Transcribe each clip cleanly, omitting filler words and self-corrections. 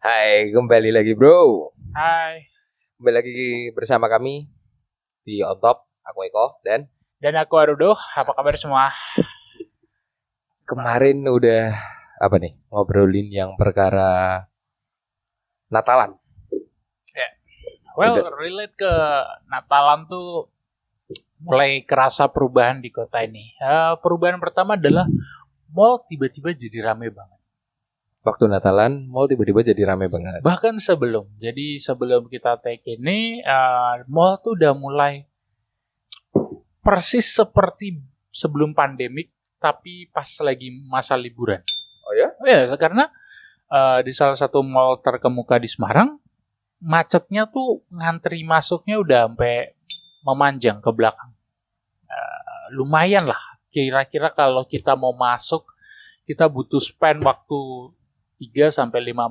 Hai, kembali lagi bro. Hai, Kembali lagi bersama kami di On Top. Aku Eko dan aku Arudo. Apa kabar semua? kemarin udah apa nih ngobrolin yang perkara Natalan. Relate ke Natalan tuh mulai kerasa perubahan di kota ini. Perubahan pertama adalah mall tiba-tiba jadi rame banget. Waktu Natalan, mall tiba-tiba jadi rame banget. Bahkan sebelum kita take ini, mall tuh udah mulai persis seperti sebelum pandemik, tapi pas lagi masa liburan. Oh ya? Ya, karena di salah satu mall terkemuka di Semarang, macetnya tuh ngantri masuknya udah sampai memanjang ke belakang. Lumayan lah, kira-kira kalau kita mau masuk, kita butuh spend waktu 3-5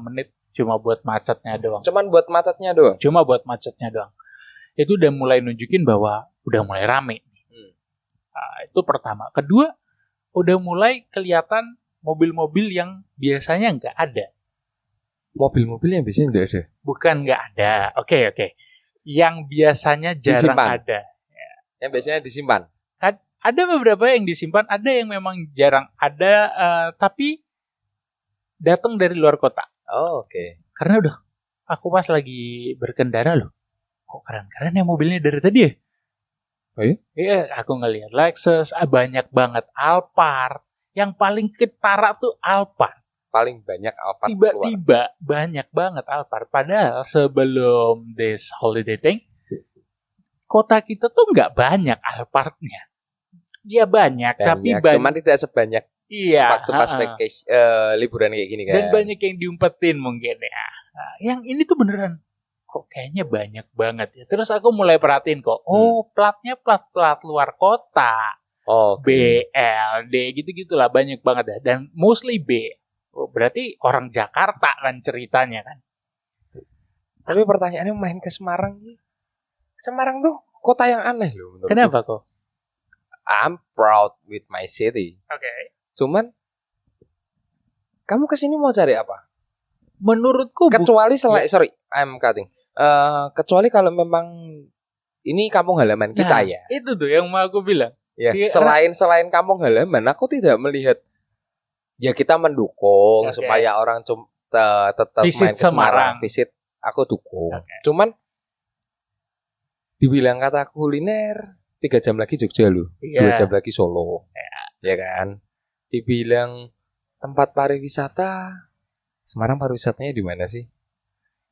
menit cuma buat macetnya doang. Cuman buat macetnya doang? Cuma buat macetnya doang. Itu udah mulai nunjukin bahwa udah mulai rame. Itu pertama. Kedua, udah mulai kelihatan mobil-mobil yang biasanya nggak ada. Mobil-mobil yang biasanya nggak ada? Bukan nggak ada. Oke. Yang biasanya jarang disimpan. ada. Yang biasanya disimpan? Ada beberapa yang disimpan, ada yang memang jarang ada, tapi datang dari luar kota. Oh, oke. Karena udah, aku pas lagi berkendara loh, kok keren-keren ya mobilnya dari tadi ya? Oh iya? Iya, aku ngelihat Lexus, banyak banget Alphard. Yang paling ketara tuh Alphard. Paling banyak Alphard Tiba-tiba banyak banget Alphard. Padahal sebelum this holiday thing, kota kita tuh nggak banyak Alphardnya. Dia banyak, tapi cuman tidak sebanyak waktu pas vacation, liburan kayak gini kan. Dan banyak yang diumpetin mungkin ya. Nah, yang ini tuh beneran kok kayaknya banyak banget ya. Terus aku mulai perhatiin kok, platnya plat luar kota. B, L, D gitu-gitulah banyak banget ya. Dan mostly B. Oh, berarti orang Jakarta kan ceritanya kan. Tapi pertanyaannya main ke Semarang. Semarang tuh kota yang aneh loh menurutku. Kenapa kok? I'm proud with my city. Oke. Cuman kamu kesini mau cari apa? Menurutku kecuali I'm cutting. Kecuali kalau memang ini kampung halaman kita ya. Itu tuh yang mau aku bilang. Ya, selain kampung halaman, aku tidak melihat. Ya kita mendukung supaya orang tetap main ke Semarang, visit. Aku dukung. Cuman dibilang kata kuliner 3 jam lagi Jogja loh, 2 jam lagi Solo, ya kan. Dibilang tempat pariwisata, Semarang pariwisatanya di mana sih?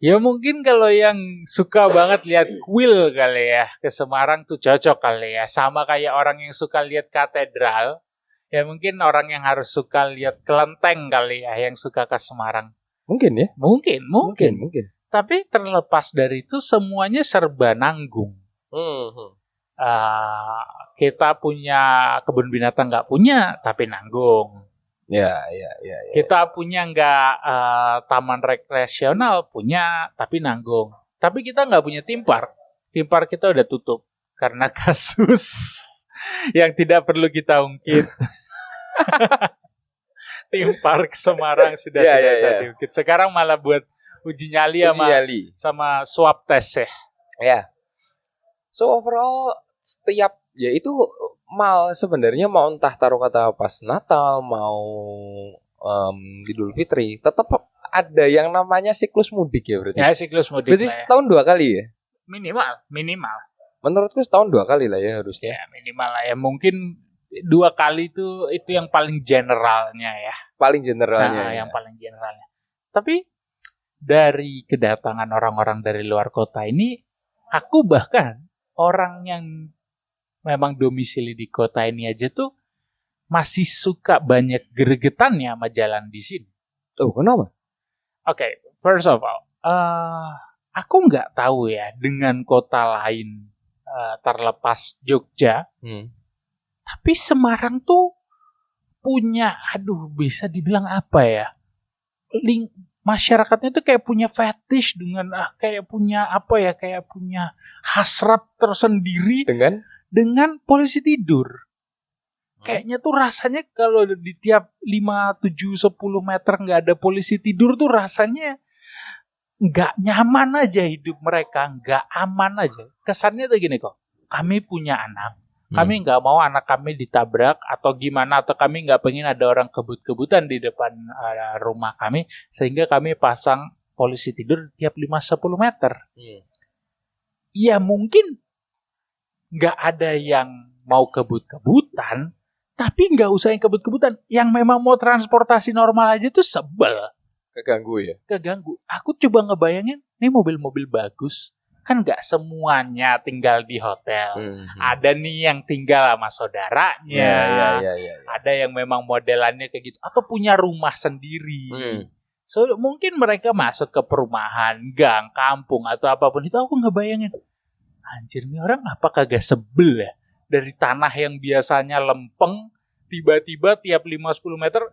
Ya mungkin kalau yang suka banget lihat kuil kali ya, ke Semarang tuh cocok kali ya. Sama kayak orang yang suka lihat katedral, ya mungkin orang yang harus suka lihat kelenteng kali ya, yang suka ke Semarang. Mungkin ya? Mungkin. Tapi terlepas dari itu semuanya serba nanggung. Kita punya kebun binatang nggak punya, tapi nanggung. Ya. Kita punya nggak taman rekreasional, punya, tapi nanggung. Tapi kita nggak punya theme park. Theme park kita udah tutup karena kasus yang tidak perlu kita ungkit. Theme park Semarang sudah tidak bisa diungkit. Sekarang malah buat uji nyali sama swab test ya. Ya. So overall setiap itu sebenarnya mau entah taruh kata pas Natal mau Idul Fitri tetap ada yang namanya siklus mudik ya berarti. Ya siklus mudik. Berarti setahun 2 kali ya? Minimal. Menurutku setahun 2 kali lah ya harusnya. Ya minimal lah ya, mungkin 2 kali itu yang paling generalnya ya. Paling generalnya. Yang paling generalnya. Tapi dari kedatangan orang-orang dari luar kota ini, aku bahkan orang yang memang domisili di kota ini aja tuh masih suka banyak gregetannya sama jalan di sini. Oh, kenapa? Oke, first of all, aku nggak tahu ya dengan kota lain terlepas Jogja, tapi Semarang tuh punya, bisa dibilang apa ya? Masyarakatnya tuh kayak punya fetish dengan kayak punya hasrat tersendiri dengan polisi tidur. Kayaknya tuh rasanya kalau di tiap 5, 7, 10 meter nggak ada polisi tidur tuh rasanya nggak nyaman aja hidup mereka, nggak aman aja. Kesannya tuh gini kok, kami punya anak, kami nggak mau anak kami ditabrak atau gimana, atau kami nggak pengen ada orang kebut-kebutan di depan rumah kami, sehingga kami pasang polisi tidur tiap 5-10 meter. Ya mungkin nggak ada yang mau kebut-kebutan, tapi nggak usah yang kebut-kebutan. Yang memang mau transportasi normal aja tuh sebel. Keganggu ya? Keganggu. Aku coba ngebayangin, ini mobil-mobil bagus. Kan nggak semuanya tinggal di hotel. Ada nih yang tinggal sama saudaranya. Ya. Ada yang memang modelannya kayak gitu. Atau punya rumah sendiri. So, mungkin mereka masuk ke perumahan, gang, kampung, atau apapun. Itu aku ngebayangin. Anjir, nih orang apa kagak sebel ya? Dari tanah yang biasanya lempeng, tiba-tiba tiap 5-10 meter,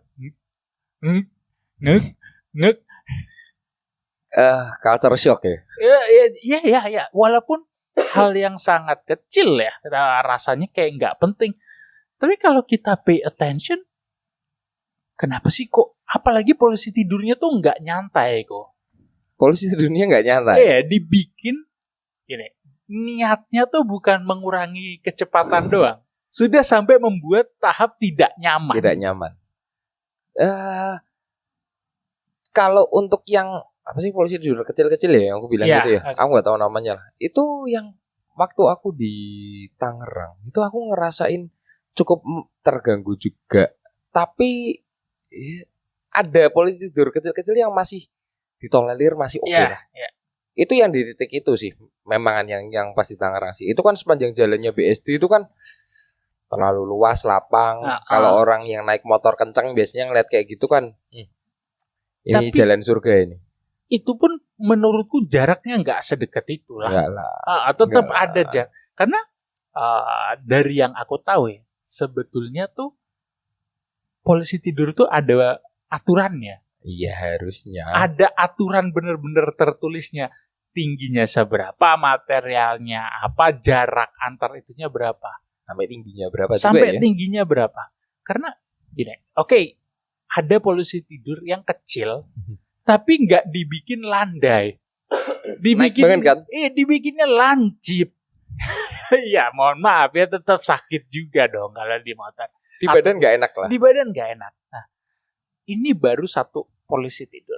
culture shock ya? Ya. Walaupun hal yang sangat kecil ya, rasanya kayak nggak penting. Tapi kalau kita pay attention, kenapa sih kok? Apalagi polisi tidurnya tuh nggak nyantai kok. Polisi tidurnya nggak nyantai? Iya, dibikin gini. Niatnya tuh bukan mengurangi kecepatan doang. Sudah sampai membuat tahap tidak nyaman. Tidak nyaman. Kalau untuk yang apa sih polisi tidur kecil-kecil ya yang aku bilang gitu ya. Aku nggak tahu namanya lah. Itu yang waktu aku di Tangerang itu aku ngerasain cukup terganggu juga. Tapi ada polisi tidur kecil-kecil yang masih ditolerir, masih oke lah. Itu yang di titik itu sih memang yang pasti Tangerang sih. Itu kan sepanjang jalannya BSD itu kan terlalu luas, lapang. Kalau orang yang naik motor kencang biasanya ngeliat kayak gitu kan, ini tapi, jalan surga ini. Itu pun menurutku jaraknya nggak sedekat itu lah. Tetap ada jarak. Karena dari yang aku tahu ya, sebetulnya tuh polisi tidur tuh ada aturannya. Iya harusnya. Ada aturan bener-bener tertulisnya. Tingginya seberapa, materialnya apa, jarak antar itunya berapa. Sampai tingginya berapa juga Sampai ya? tingginya berapa. Karena gini, oke, ada polisi tidur yang kecil, tapi nggak dibikin landai. Dibikin kan? Dibikinnya lancip. Ya mohon maaf ya, tetap sakit juga dong kalau di motor. Di badan nggak enak lah. Di badan nggak enak. Nah, ini baru satu polisi tidur.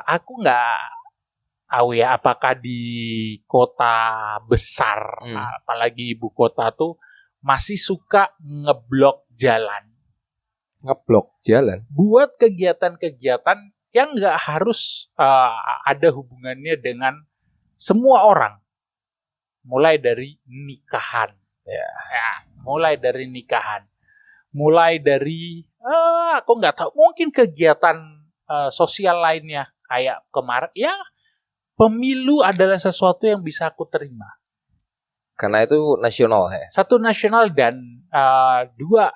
Aku nggak tahu ya apakah di kota besar, apalagi ibu kota tuh masih suka ngeblok jalan. Ngeblok jalan? Buat kegiatan-kegiatan yang nggak harus ada hubungannya dengan semua orang. Mulai dari nikahan. Mulai dari nikahan. Mulai dari, aku nggak tahu, mungkin kegiatan sosial lainnya. Kayak kemarin, ya pemilu adalah sesuatu yang bisa aku terima. Karena itu nasional ya? Satu nasional dan dua,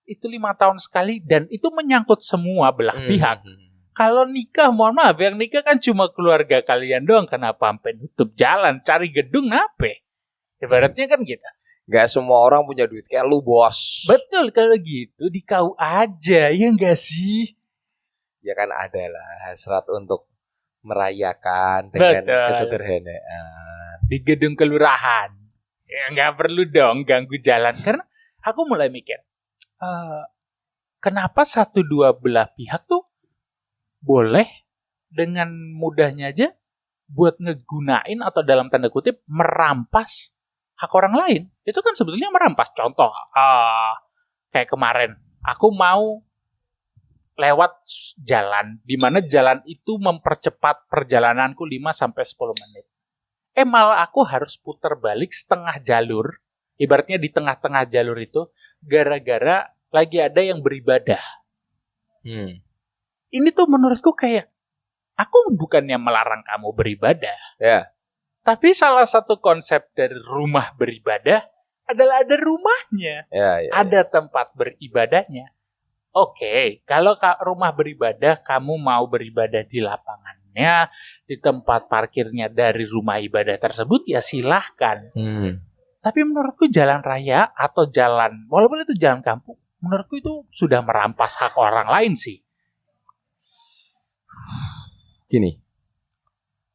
itu 5 tahun sekali dan itu menyangkut semua belah pihak. Kalau nikah, mohon maaf, yang nikah kan cuma keluarga kalian doang. Kenapa sampai nutup jalan, cari gedung, nape? Ibaratnya kan gitu. Gak semua orang punya duit kayak lu, bos. Betul, kalau gitu di KU aja, ya enggak sih? Ya kan ada lah hasrat untuk merayakan dengan kesederhanaan. Di gedung kelurahan. Ya nggak perlu dong ganggu jalan. Karena aku mulai mikir, kenapa 1-2 belah pihak tuh boleh dengan mudahnya aja buat ngegunain atau dalam tanda kutip merampas hak orang lain. Itu kan sebetulnya merampas. Contoh, kayak kemarin, aku mau lewat jalan, di mana jalan itu mempercepat perjalananku 5-10 menit. Malah aku harus putar balik setengah jalur, ibaratnya di tengah-tengah jalur itu, gara-gara lagi ada yang beribadah. Ini tuh menurutku kayak, aku bukannya melarang kamu beribadah. Tapi salah satu konsep dari rumah beribadah adalah ada rumahnya. Ada tempat beribadahnya. Oke, kalau rumah beribadah, kamu mau beribadah di lapangannya, di tempat parkirnya dari rumah ibadah tersebut, ya silahkan. Tapi menurutku jalan raya atau jalan, walaupun itu jalan kampung, menurutku itu sudah merampas hak orang lain sih. Gini,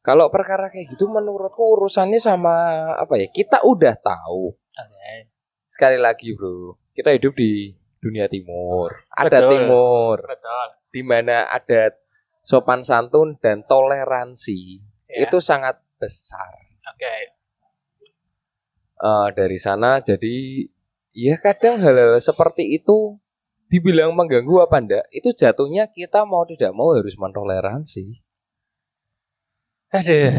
Kalau perkara kayak gitu menurutku urusannya sama apa ya? Kita udah tahu. Oke. Sekali lagi, Bro. Kita hidup di dunia timur. Ada Betul. timur Betul. di mana ada sopan santun dan toleransi. Ya. Itu sangat besar. Oke. Dari sana jadi ya kadang hal-hal seperti itu dibilang mengganggu apa enggak, itu jatuhnya kita mau tidak mau harus mentoleransi. Aduh.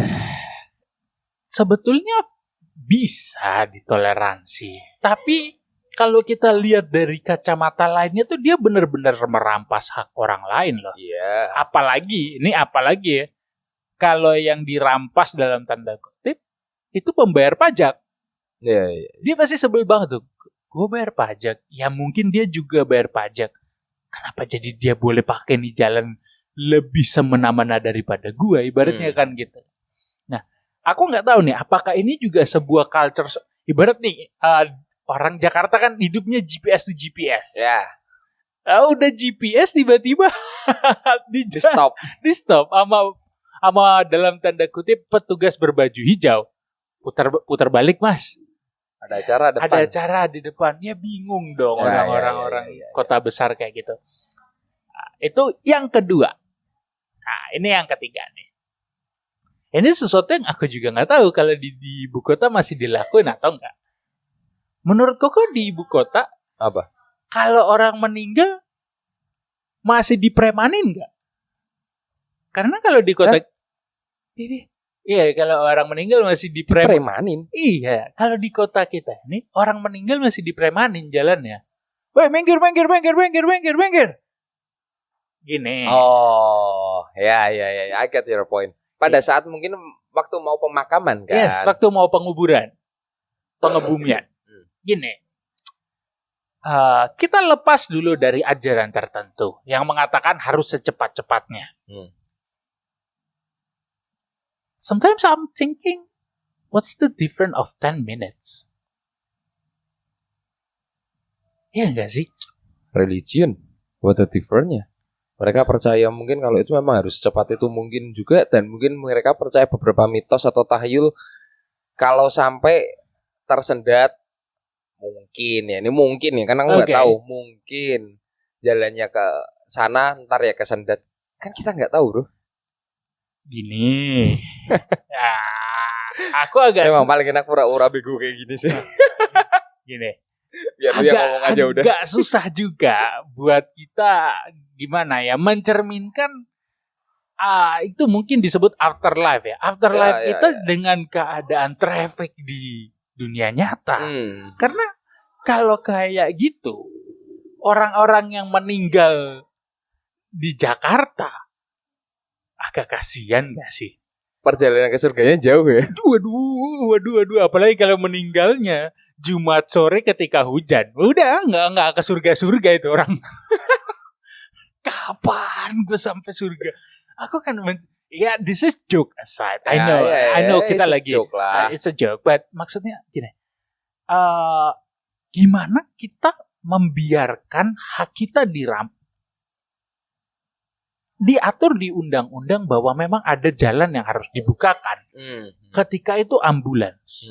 Sebetulnya bisa ditoleransi. Tapi kalau kita lihat dari kacamata lainnya tuh dia benar-benar merampas hak orang lain loh. Iya. Apalagi ya. Kalau yang dirampas dalam tanda kutip itu pembayar pajak. Iya. Dia pasti sebel banget tuh. Gue bayar pajak. Ya mungkin dia juga bayar pajak. Kenapa jadi dia boleh pakai nih jalan lebih semena-mena daripada gue? Ibaratnya kan gitu. Nah, aku nggak tahu nih. Apakah ini juga sebuah culture? Ibarat nih, orang Jakarta kan hidupnya GPS to GPS. Ya. Udah GPS tiba-tiba Di stop. Di stop sama dalam tanda kutip petugas berbaju hijau. Putar balik, Mas. Ada acara depan. Ada acara di depan. Ya bingung dong orang-orang kota besar kayak gitu. Nah, itu yang kedua. Nah, ini yang ketiga nih. Ini sesuatu yang aku juga nggak tahu kalau di ibu kota masih dilakuin atau enggak. Menurut kok di ibu kota Apa? kalau orang meninggal masih dipremanin nggak? Karena kalau di kota ini, iya kalau orang meninggal masih dipremanin. Iya, kalau di kota kita ini orang meninggal masih dipremanin jalannya. Woi, minggir. Gini. Oh, ya, I get your point. Pada saat mungkin waktu mau pemakaman kan. Yes, waktu mau penguburan. Pengebumian. Gini. Kita lepas dulu dari ajaran tertentu yang mengatakan harus secepat-cepatnya. Sometimes I'm thinking, what's the difference of 10 minutes? Iya nggak sih? Religion, what the difference-nya? Mereka percaya mungkin kalau itu memang harus cepat itu mungkin juga, dan mungkin mereka percaya beberapa mitos atau tahyul kalau sampai tersendat mungkin ya, ini mungkin ya, karena aku nggak tahu, mungkin jalannya ke sana ntar ya kesendat, kan kita nggak tahu bro. Gini, ya, aku agak memang paling enak pura-pura bego kayak gini sih. Gini, biar dia ngomong aja udah. Agak susah juga buat kita gimana ya mencerminkan. Itu mungkin disebut afterlife ya. Afterlife itu dengan keadaan traffic di dunia nyata. Karena kalau kayak gitu, orang-orang yang meninggal di Jakarta agak kasihan gak sih? Perjalanan ke surganya jauh ya. Waduh. Apalagi kalau meninggalnya Jumat sore ketika hujan. Udah nggak ke surga-surga itu orang. Kapan gue sampai surga? Aku kan this is joke aside. I know kita lagi joke lah. It's a joke, but maksudnya gini. Gimana kita membiarkan hak kita diatur di undang-undang bahwa memang ada jalan yang harus dibukakan. Ketika itu ambulans.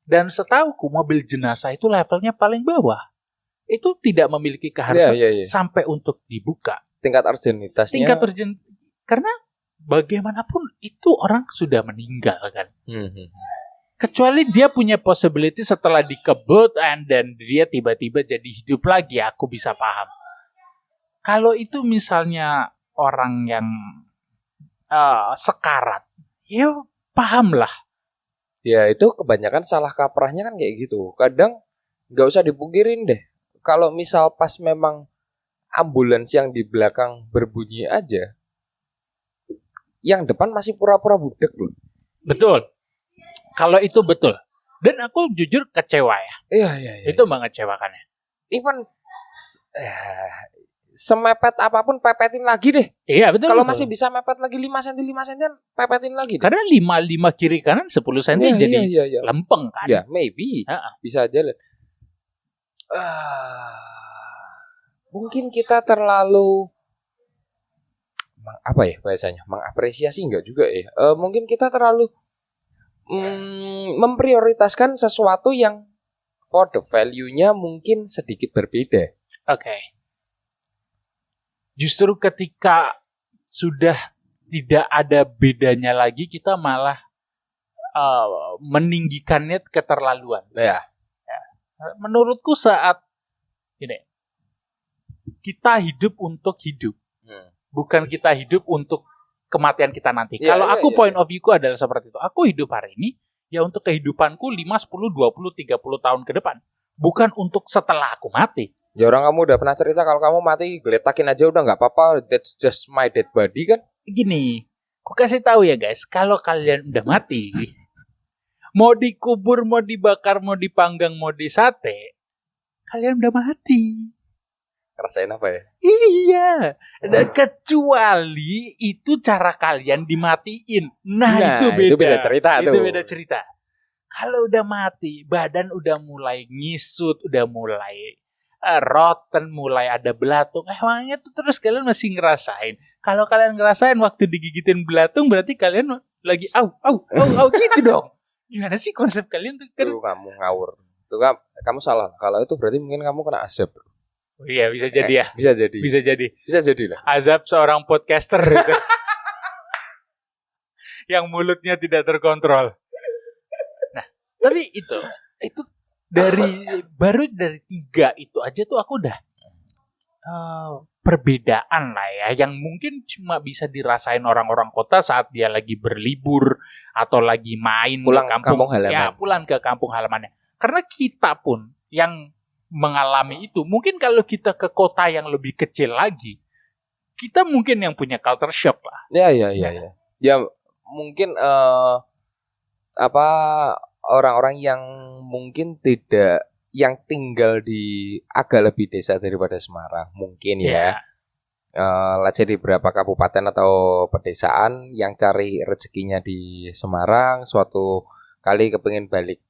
Dan setauku mobil jenazah itu levelnya paling bawah. Itu tidak memiliki keharusan sampai untuk dibuka. Tingkat urgenitasnya. Karena bagaimanapun itu orang sudah meninggal kan. Kecuali dia punya possibility setelah dikebut and then dia tiba-tiba jadi hidup lagi, aku bisa paham. Kalau itu misalnya orang yang sekarat, ya paham lah. Ya itu kebanyakan salah kaprahnya kan kayak gitu. Kadang nggak usah dipungkirin deh. Kalau misal pas memang ambulans yang di belakang berbunyi aja, yang depan masih pura-pura budek loh. Betul. Kalau itu betul. Dan aku jujur kecewa ya. Iya. Itu mengecewakannya. Even semepet apapun pepetin lagi deh. Iya betul. Kalau masih bisa mepet lagi 5 cm pepetin lagi deh. Karena 5 kiri kanan 10 cm jadi lempeng kan. Ya maybe bisa jalan. Mungkin kita terlalu apa ya bahasanya, mengapresiasi enggak juga ya. Mungkin kita terlalu memprioritaskan sesuatu yang for the value-nya mungkin sedikit berbeda. Oke. Justru ketika sudah tidak ada bedanya lagi, kita malah meninggikannya keterlaluan. Ya. Menurutku saat ini kita hidup untuk hidup, bukan kita hidup untuk kematian kita nanti. Kalau aku point of view-ku adalah seperti itu. Aku hidup hari ini ya untuk kehidupanku 5, 10, 20, 30 tahun ke depan. Bukan untuk setelah aku mati. Ya orang kamu udah pernah cerita kalau kamu mati geletakin aja udah nggak apa-apa. That's just my dead body kan. Gini, aku kasih tahu ya guys, kalau kalian udah mati, mau dikubur, mau dibakar, mau dipanggang, mau disate, kalian udah mati. Ngerasain apa ya? Iya. Dan kecuali itu cara kalian dimatiin. Nah itu beda. Itu beda cerita tuh. Itu beda cerita. Kalau udah mati, badan udah mulai ngisut, udah mulai rotten, mulai ada belatung. Emangnya tuh terus kalian masih ngerasain. Kalau kalian ngerasain waktu digigitin belatung, berarti kalian lagi au gitu dong. Gimana sih konsep kalian tuh? Tuh kamu ngawur. Tuh kamu salah. Kalau itu berarti mungkin kamu kena azab. Oh iya, bisa jadi ya. Bisa jadi. Bisa jadi lah. Azab seorang podcaster gitu. Yang mulutnya tidak terkontrol. Nah, tapi itu baru dari 3 itu aja tuh aku udah perbedaan lah ya, yang mungkin cuma bisa dirasain orang-orang kota saat dia lagi berlibur atau lagi main pulang ke kampung halaman. Ya, pulang ke kampung halamannya. Karena kita pun yang mengalami itu, mungkin kalau kita ke kota yang lebih kecil lagi, kita mungkin yang punya culture shock lah. Ya. Ya mungkin orang-orang yang mungkin tidak, yang tinggal di agak lebih desa daripada Semarang mungkin ya. Let's say di beberapa kabupaten atau pedesaan yang cari rezekinya di Semarang, suatu kali kepengin balik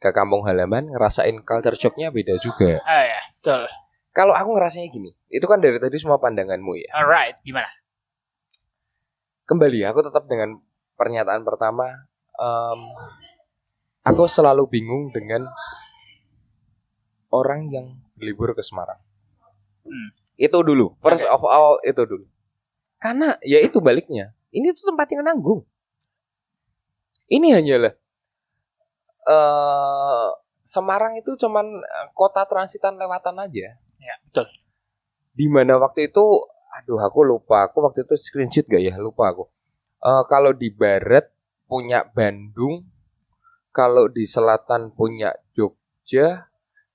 ke kampung halaman, ngerasain culture shock-nya beda juga. Ya, betul. Kalau aku ngerasanya gini, itu kan dari tadi semua pandanganmu ya. Alright, gimana? Kembali, aku tetap dengan pernyataan pertama. Aku selalu bingung dengan orang yang berlibur ke Semarang. Itu dulu, first of all itu dulu. Karena ya itu baliknya, ini tuh tempat yang nanggung. Ini hanyalah Semarang itu cuman kota transitan lewatan aja. Ya, betul. Dimana waktu itu, aku lupa. Aku waktu itu screenshot gak ya? Lupa aku. Kalau di barat punya Bandung, kalau di selatan punya Jogja,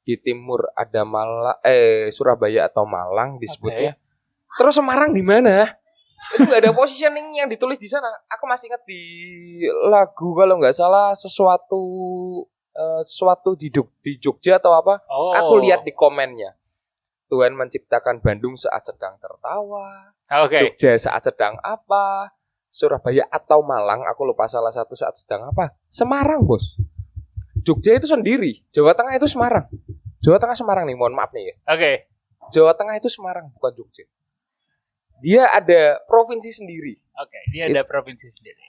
di timur ada Surabaya atau Malang disebutnya. Okay. Terus Semarang di mana? Itu nggak ada positioning yang ditulis di sana. Aku masih ingat di lagu kalau nggak salah sesuatu di Jogja atau apa. Aku lihat di komennya. Tuhan menciptakan Bandung saat sedang tertawa. Okay. Jogja saat sedang apa? Surabaya atau Malang, aku lupa salah satu saat sedang apa. Semarang bos. Jogja itu sendiri. Jawa Tengah itu Semarang. Jawa Tengah Semarang nih, mohon maaf nih ya. Oke. Jawa Tengah itu Semarang, bukan Jogja. Dia ada provinsi sendiri. Oke, dia ada provinsi sendiri.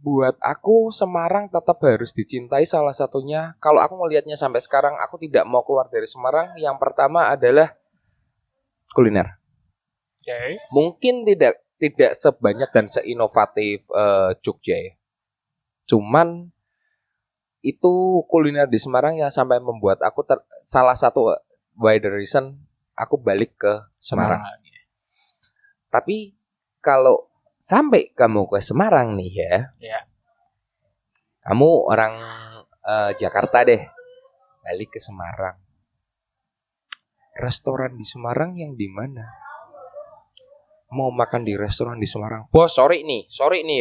Buat aku Semarang tetap harus dicintai, salah satunya. Kalau aku melihatnya sampai sekarang, aku tidak mau keluar dari Semarang. Yang pertama adalah kuliner. Okay. Mungkin tidak sebanyak dan seinovatif Jogja ya. Cuman itu kuliner di Semarang yang sampai membuat aku salah satu by the reason aku balik ke Semarang. Tapi kalau sampai kamu ke Semarang nih ya. Kamu orang Jakarta deh, balik ke Semarang. Restoran di Semarang yang di mana? Mau makan di restoran di Semarang. Bos, sorry nih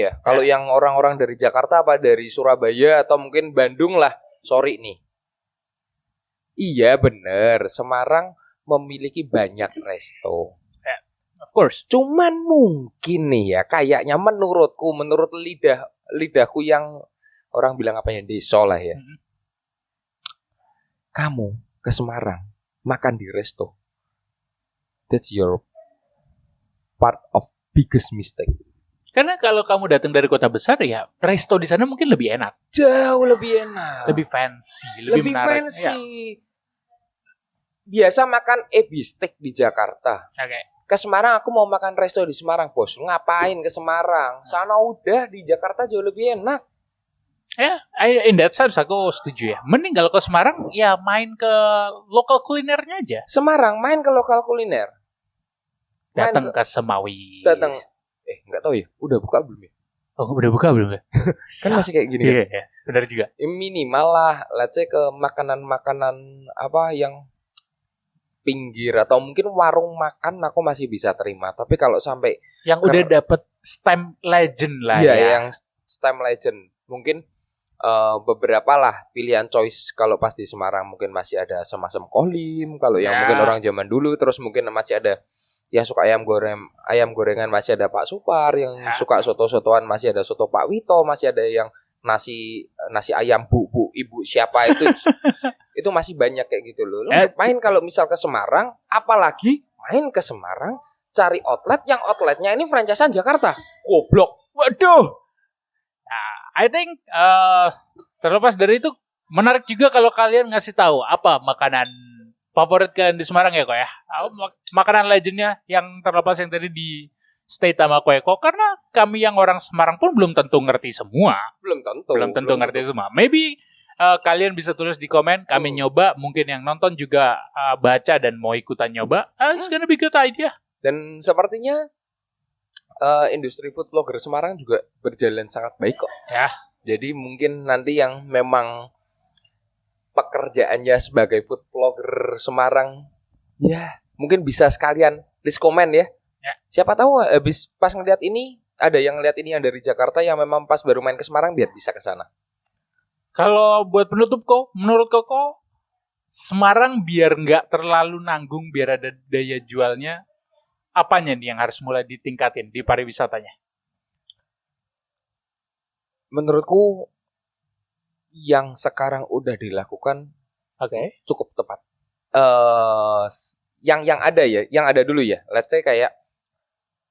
ya. Kalau yang orang-orang dari Jakarta apa dari Surabaya atau mungkin Bandung lah, sorry nih. Iya bener, Semarang memiliki banyak resto. Of course. Cuman mungkin nih ya, kayaknya menurut lidahku yang orang bilang apa ya, deso lah ya. Kamu ke Semarang makan di resto, that's your part of biggest mistake. Karena kalau kamu datang dari kota besar ya, resto di sana mungkin lebih enak, Jauh lebih enak. lebih fancy, lebih menarik. fancy. Ya. Biasa makan beefsteak di Jakarta. Oke. Ke Semarang aku mau makan resto di Semarang, bos. Ngapain ke Semarang? Sana udah di Jakarta jauh lebih enak. Ya, in that sense aku setuju ya. Mending kalau ke Semarang ya main ke lokal kulinernya aja. Semarang main ke lokal kuliner. Datang ke Semawi. Datang. Nggak tahu ya. Udah buka belum ya? Oh, udah buka belum ya? Kan masih kayak gini kan. Iya, benar juga. Minimal lah, let's say ke makanan-makanan apa yang pinggir atau mungkin warung makan aku masih bisa terima. Tapi kalau sampai yang udah dapet stamp legend lah ya. ya. Yang stamp legend. Mungkin beberapa lah pilihan choice. Kalau pas di Semarang mungkin masih ada Semasem Kolim. Kalau yang mungkin orang zaman dulu, terus mungkin masih ada yang suka ayam gorengan masih ada Pak Supar, yang suka soto-sotoan masih ada soto Pak Wito, masih ada yang nasi ayam bu ibu siapa itu. Itu masih banyak kayak gitu loh. Main kalau misal ke Semarang, apalagi main ke Semarang cari outlet yang outletnya ini franchise Jakarta. Goblok. Waduh. Nah, I think terlepas dari itu menarik juga kalau kalian ngasih tahu apa makanan favorit kalian di Semarang ya kok ya. Makanan legendnya yang terlepas yang tadi di state sama Koeko, karena kami yang orang Semarang pun belum tentu ngerti semua. Belum tentu ngerti semua. Maybe kalian bisa tulis di komen, kami nyoba, mungkin yang nonton juga baca dan mau ikutan nyoba. It's gonna be good idea. Dan sepertinya industri food blogger Semarang juga berjalan sangat baik kok. Ya. Jadi mungkin nanti yang memang pekerjaannya sebagai food blogger Semarang, ya mungkin bisa sekalian list komen ya. Siapa tahu habis pas ngeliat ini, ada yang ngeliat ini yang dari Jakarta yang memang pas baru main ke Semarang biar bisa ke sana. Kalau buat penutup kok, menurut Koko, Semarang biar nggak terlalu nanggung, biar ada daya jualnya, apanya nih yang harus mulai ditingkatin di pariwisatanya? Menurutku yang sekarang udah dilakukan cukup tepat. Yang ada dulu ya. Let's say kayak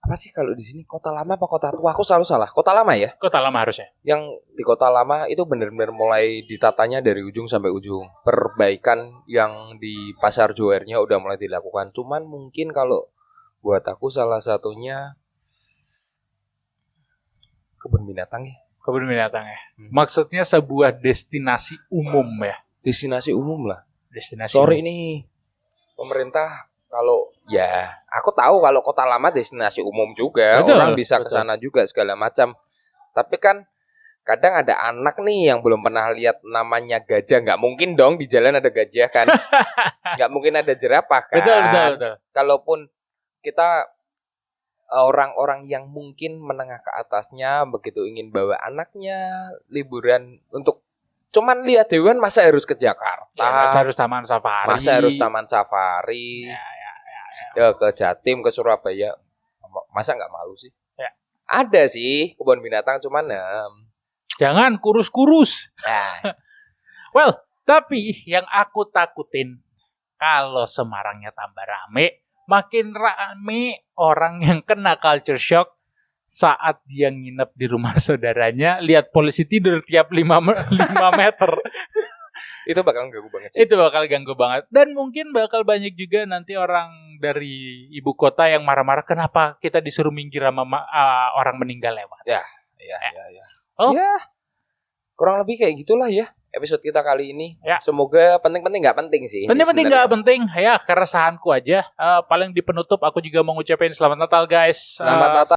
apa sih kalau di sini kota lama apa kota tua? Aku selalu salah. Kota lama ya? Kota lama harusnya. Yang di kota lama itu benar-benar mulai ditatanya dari ujung sampai ujung. Perbaikan yang di Pasar Joernya udah mulai dilakukan. Cuman mungkin kalau buat aku salah satunya kebun binatang ya. Kebun binatang ya. Maksudnya sebuah destinasi umum ya. Destinasi umum lah. Destinasi. Sorry nih pemerintah, kalau ya aku tahu kalau kota lama destinasi umum juga, betul, orang bisa ke sana juga segala macam. Tapi kan kadang ada anak nih yang belum pernah lihat namanya gajah, nggak mungkin dong di jalan ada gajah kan. Nggak mungkin ada jerapah kan. Betul. Kalaupun kita orang-orang yang mungkin menengah ke atasnya begitu ingin bawa anaknya liburan untuk cuman lihat hewan, masa harus ke Jakarta? Ya, masa harus Taman Safari? Masa harus Taman Safari? Ya ke Jatim, ke Surabaya. Masa nggak malu sih? Ya. Ada sih kebun binatang, cuman jangan kurus-kurus. Ya. Well, tapi yang aku takutin kalau Semarangnya tambah rame, makin rame orang yang kena culture shock saat dia nginep di rumah saudaranya, lihat polisi tidur tiap 5 meter. Itu bakal ganggu banget sih. Itu bakal ganggu banget. Dan mungkin bakal banyak juga nanti orang dari ibu kota yang marah-marah kenapa kita disuruh minggir sama orang meninggal lewat. Ya. Oh. Ya. Kurang lebih kayak gitulah ya episode kita kali ini. Ya. Semoga penting-penting nggak penting sih. Penting-penting nggak penting. Ya, keresahanku aja. Paling di penutup aku juga mau ngucapin selamat Natal guys. Selamat Natal.